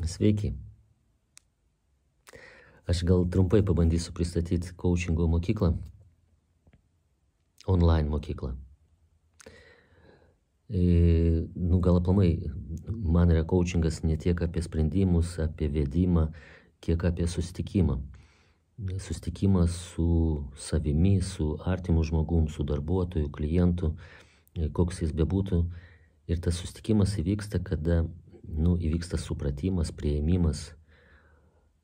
Sveiki. Aš gal trumpai pabandysiu pristatyti coachingo mokyklą, online mokyklą. Gal aplamai, man yra coachingas ne tiek apie sprendimus, apie vedimą, kiek apie susitikimą. Susitikimą su savimi, su artimu žmogum, su darbuotoju, klientu, koks jis bebūtų. Ir tas susitikimas įvyksta, kada įvyksta supratimas, priėmimas.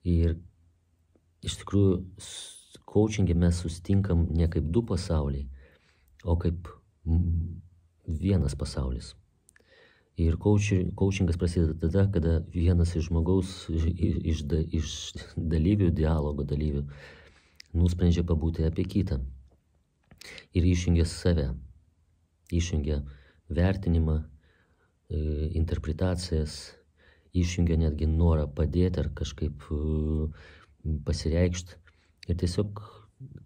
Ir iš tikrųjų, coachinge mes susitinkam ne kaip du pasauliai, o kaip vienas pasaulis. Ir coachingas prasideda tada, kada vienas iš žmogaus, iš dalyvių, dialogo dalyvių, nusprendžia pabūti apie kitą. Ir išjungia save, išjungia vertinimą, interpretacijas, išjungia netgi norą padėti ar kažkaip pasireikšti. Ir tiesiog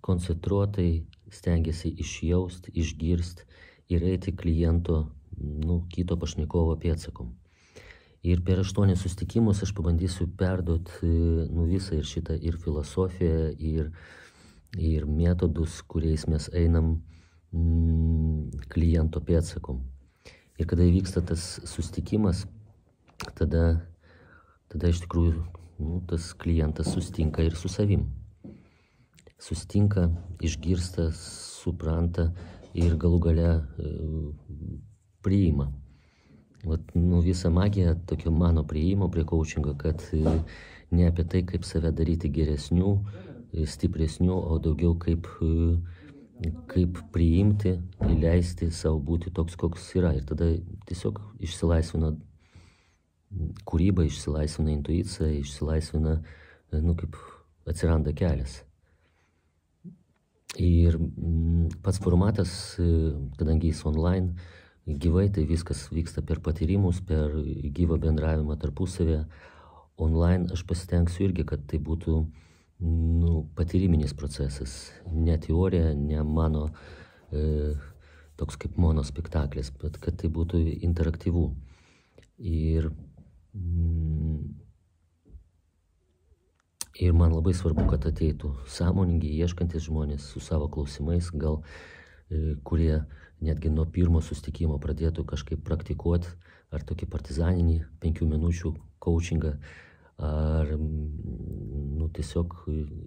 koncentruotai stengiasi išjausti, išgirsti ir eiti kliento, kito pašnekovo pėdsakom. Ir per 8 susitikimus aš pabandysiu perduoti visą ir šitą ir filosofiją, ir metodus, kuriais mes einam kliento pėdsakom. Ir kada įvyksta tas susitikimas, tada iš tikrųjų tas klientas susitinka ir su savim. Susitinka, išgirsta, supranta ir galų gale priima. Visa magija tokio mano priėjimo prie coachingo, kad ne apie tai, kaip save daryti geresnių, stipresnių, o daugiau kaip priimti, leisti savo būti toks, koks yra. Ir tada tiesiog išsilaisvina kūryba, išsilaisvina intuicija, išsilaisvina, kaip atsiranda kelias. Ir pats formatas, kadangi jis online, gyvai, tai viskas vyksta per patyrimus, per gyvą bendravimą tarpusavę. Online aš pasitengsiu irgi, kad tai būtų patyriminis procesas, ne teorija, ne mano toks kaip monospektaklis, bet kad tai būtų interaktyvu. Ir man labai svarbu, kad ateitų sąmoningi, ieškantis žmonės su savo klausimais, gal kurie netgi nuo pirmo susitikimo pradėtų kažkaip praktikuoti ar tokį partizaninį 5 minučių coachingą, ar tiesiog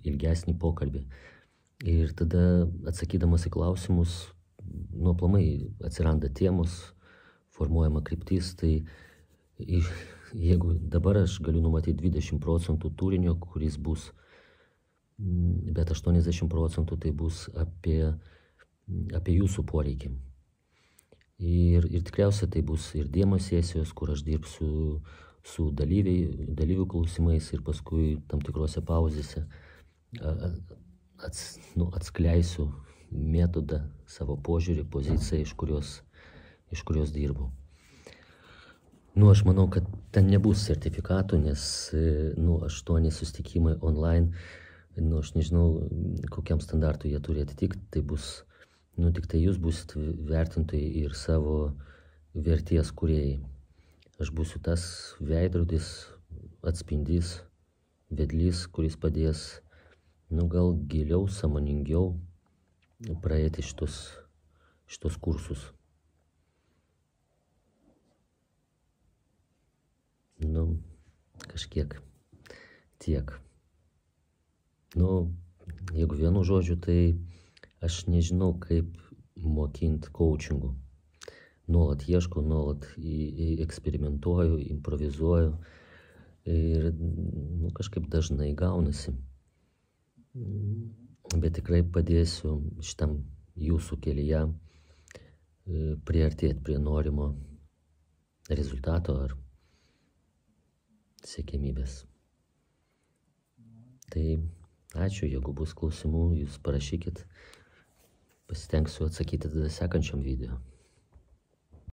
ilgesnį pokalbį. Ir tada atsakydamas į klausimus, aplamai atsiranda temos, formuojama kryptis, tai jeigu dabar aš galiu numatyti 20% turinio, kuris bus, bet 80% tai bus apie jūsų poreikį. Ir tikriausiai tai bus ir demo sesijos, kur aš dirbsiu su dalyvių klausimais ir paskui tam tikrose pauzėse atskleisiu metodą, savo požiūrį, poziciją, iš kurios dirbu. Aš manau, kad ten nebus sertifikatų, nes 8 susitikimai online, aš nežinau, kokiam standartui jie turi atitikti, tai bus, tik tai jūs būsit vertintojai ir savo vertės kūrėjai. Aš būsiu tas veidrodis, atspindys, vedlys, kuris padės, gal giliau, sąmoningiau praeiti šitos kursus. Kažkiek tiek. Jeigu vienu žodžiu, tai aš nežinau, kaip mokinti coachingų. Nuolat ieškau, nuolat eksperimentuoju, improvizuoju ir kažkaip dažnai gaunasi. Bet tikrai padėsiu šitam jūsų kelyje priartėti prie norimo rezultato ar siekiamybės. Tai ačiū, jeigu bus klausimų, jūs parašykit, pasitengsiu atsakyti tada sekančiam video.